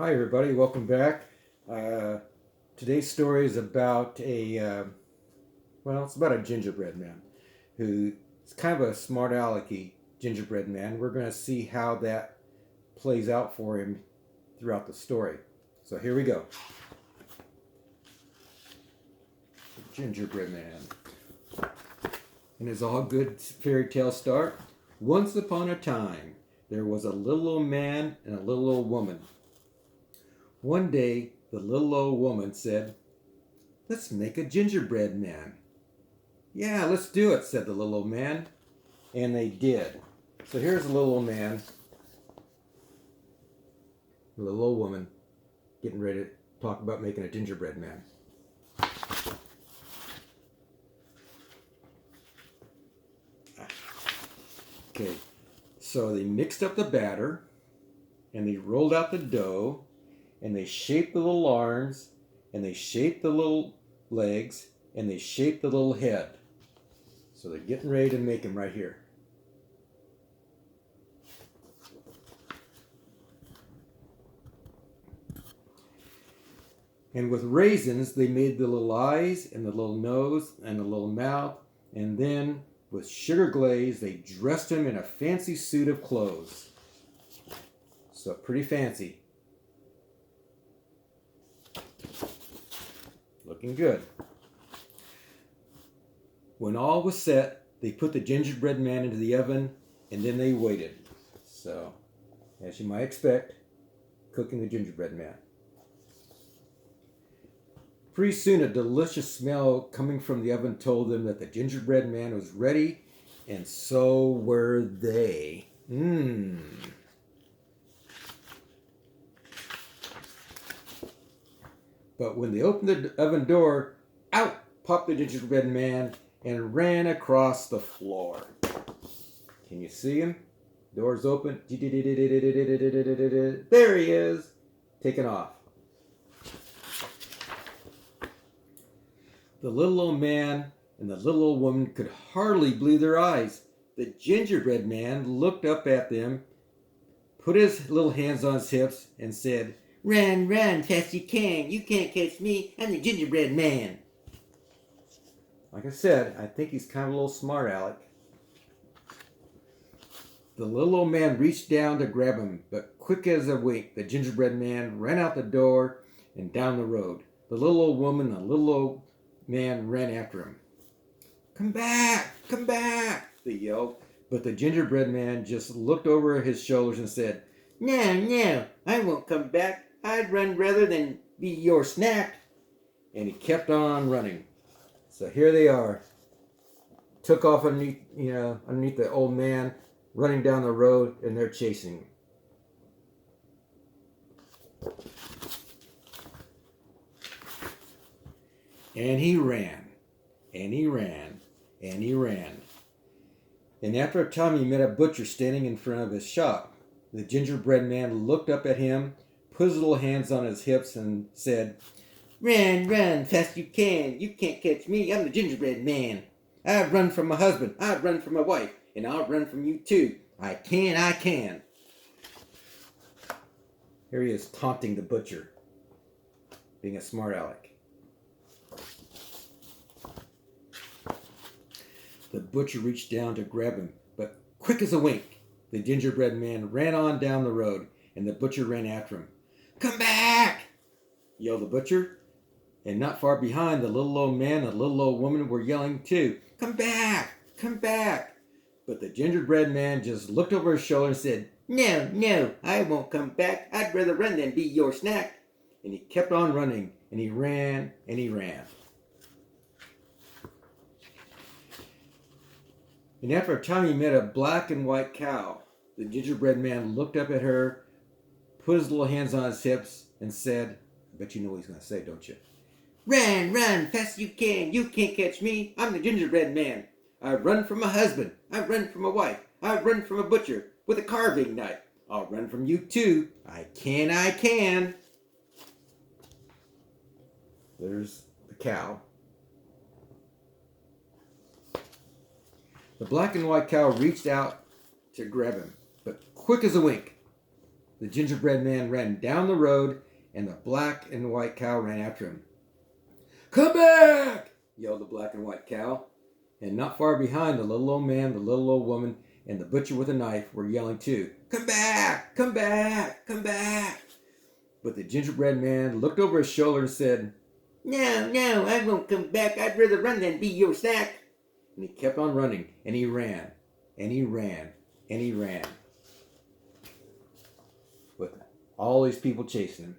Hi everybody, welcome back. Today's story is about it's about a gingerbread man who is kind of a smart alecky gingerbread man. We're going to see how that plays out for him throughout the story. So here we go. The Gingerbread Man. And as all good fairy tales start, once upon a time, there was a little old man and a little old woman. One day, the little old woman said, "Let's make a gingerbread man." "Yeah, let's do it," said the little old man. And they did. So here's the little old man, the little old woman, getting ready to talk about making a gingerbread man. Okay, so they mixed up the batter, and they rolled out the dough, and they shaped the little arms, and they shaped the little legs, and they shaped the little head. So they're getting ready to make him right here. And with raisins, they made the little eyes and the little nose and the little mouth. And then with sugar glaze, they dressed him in a fancy suit of clothes. So pretty fancy. Looking good. When all was set, they put the gingerbread man into the oven, and then they waited. So, as you might expect, cooking the gingerbread man. Pretty soon, a delicious smell coming from the oven told them that the gingerbread man was ready, and so were they. But when they opened the oven door, out popped the gingerbread man and ran across the floor. Can you see him? Doors open. There he is, taking off. The little old man and the little old woman could hardly believe their eyes. The gingerbread man looked up at them, put his little hands on his hips, and said, "Run, run, fast you can. You can't catch me. I'm the gingerbread man." Like I said, I think he's kind of a little smart aleck. The little old man reached down to grab him, but quick as a wink, the gingerbread man ran out the door and down the road. The little old woman and the little old man ran after him. "Come back! Come back!" they yelled. But the gingerbread man just looked over his shoulders and said, "No, no, I won't come back. I'd run rather than be your snack." And he kept on running. So here they are. Took off underneath the old man, running down the road, and they're chasing him. And he ran, and he ran, and he ran. And after a time, he met a butcher standing in front of his shop. The gingerbread man looked up at him, put his little hands on his hips, and said, "Run, run, fast you can. You can't catch me. I'm the gingerbread man. I've run from my husband. I've run from my wife. And I'll run from you too. I can, I can." Here he is taunting the butcher, being a smart aleck. The butcher reached down to grab him, but quick as a wink, the gingerbread man ran on down the road, and the butcher ran after him. "Come back!" yelled the butcher. And not far behind, the little old man and the little old woman were yelling too. "Come back! Come back!" But the gingerbread man just looked over his shoulder and said, "No, no, I won't come back. I'd rather run than be your snack." And he kept on running, and he ran, and he ran. And after a time, he met a black and white cow. The gingerbread man looked up at her, put his little hands on his hips, and said, I bet you know what he's going to say, don't you? "Run, run, fast you can. You can't catch me. I'm the gingerbread man. I run from my husband. I run from my wife. I run from a butcher with a carving knife. I'll run from you too. I can, I can." There's the cow. The black and white cow reached out to grab him, but quick as a wink, the gingerbread man ran down the road, and the black and white cow ran after him. "Come back!" yelled the black and white cow. And not far behind, the little old man, the little old woman, and the butcher with a knife were yelling too. "Come back! Come back! Come back!" But the gingerbread man looked over his shoulder and said, "No, no, I won't come back. I'd rather run than be your snack." And he kept on running, and he ran, and he ran, and he ran, with all these people chasing him.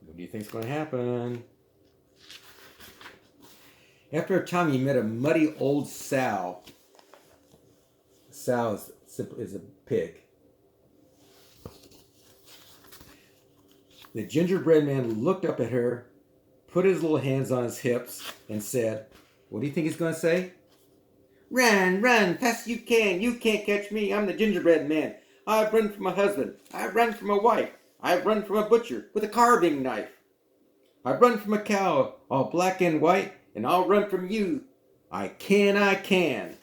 What do you think's going to happen? After a time, he met a muddy old sow. A sow is a pig. The gingerbread man looked up at her, put his little hands on his hips, and said, what do you think he's going to say? "Run, run, fast you can. You can't catch me. I'm the gingerbread man. I've run from a husband. I've run from a wife. I've run from a butcher with a carving knife. I've run from a cow, all black and white, and I'll run from you. I can, I can."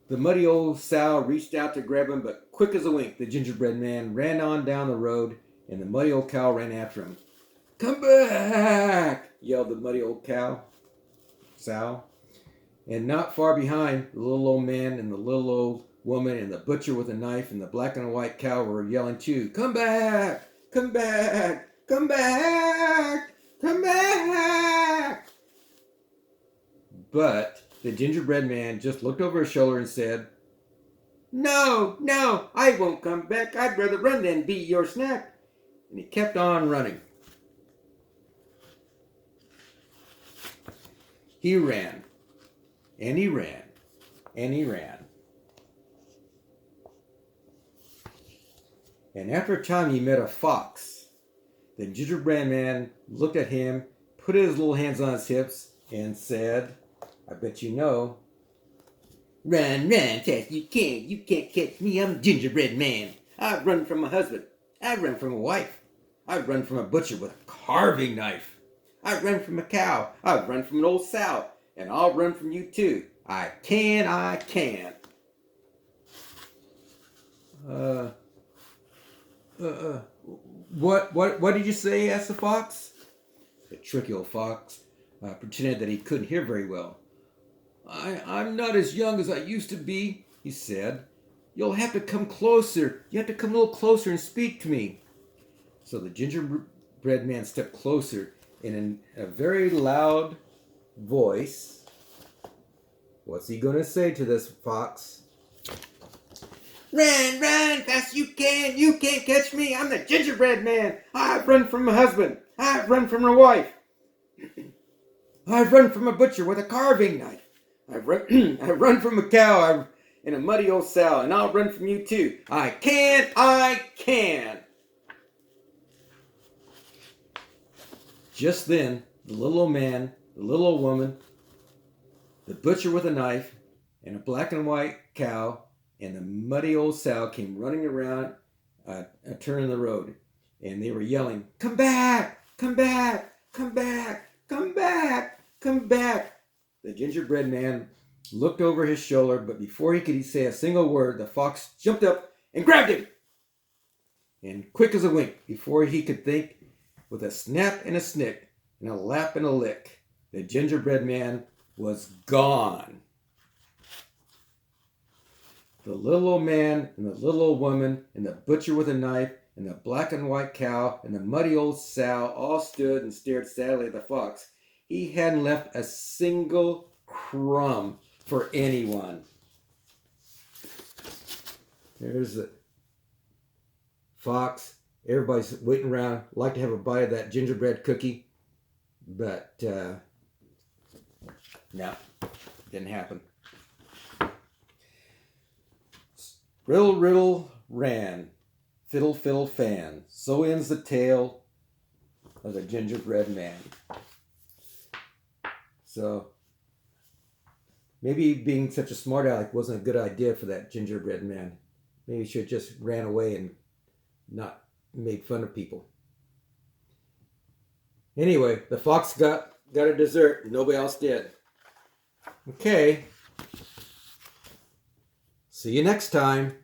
The muddy old sow reached out to grab him, but quick as a wink, the gingerbread man ran on down the road, and the muddy old cow ran after him. "Come back!" yelled the muddy old sow. And not far behind, the little old man and the little old woman and the butcher with a knife and the black and white cow were yelling too. "Come back! Come back! Come back! Come back!" But the gingerbread man just looked over his shoulder and said, "No, no, I won't come back. I'd rather run than be your snack." And he kept on running. He ran, and he ran, and he ran. And after a time, he met a fox. The gingerbread man looked at him, put his little hands on his hips, and said, I bet you know, "Run, run, fast you can. You can't catch me. I'm the gingerbread man. I've run from a husband. I've run from a wife. I've run from a butcher with a carving knife. I've run from a cow. I've run from an old sow. And I'll run from you too. I can, I can." What did you say? Asked the fox. The tricky old fox pretended that he couldn't hear very well. I'm not as young as I used to be," he said. "You'll have to come closer. You have to come a little closer and speak to me." So the gingerbread man stepped closer, and in a very loud voice, what's he going to say to this fox? "Run, run, fast you can. You can't catch me. I'm the gingerbread man. I've run from a husband. I've run from a wife. I've run from a butcher with a carving knife. I've run from a cow and a muddy old sow, and I'll run from you too. I can, I can." Just then, the little old man, the little old woman, the butcher with a knife, and a black and white cow, and the muddy old sow came running around a turn in the road, and they were yelling, "Come back! Come back! Come back! Come back! Come back!" The gingerbread man looked over his shoulder, but before he could say a single word, the fox jumped up and grabbed him. And quick as a wink, before he could think, with a snap and a snick and a lap and a lick, the gingerbread man was gone. The little old man and the little old woman and the butcher with a knife and the black and white cow and the muddy old sow all stood and stared sadly at the fox. He hadn't left a single crumb for anyone. There's the fox. Everybody's waiting around, like to have a bite of that gingerbread cookie. But, no, didn't happen. Riddle, riddle, ran. Fiddle, fiddle, fan. So ends the tale of the gingerbread man. So, maybe being such a smart aleck wasn't a good idea for that gingerbread man. Maybe he should have just ran away and not made fun of people. Anyway, the fox got a dessert and nobody else did. Okay. See you next time.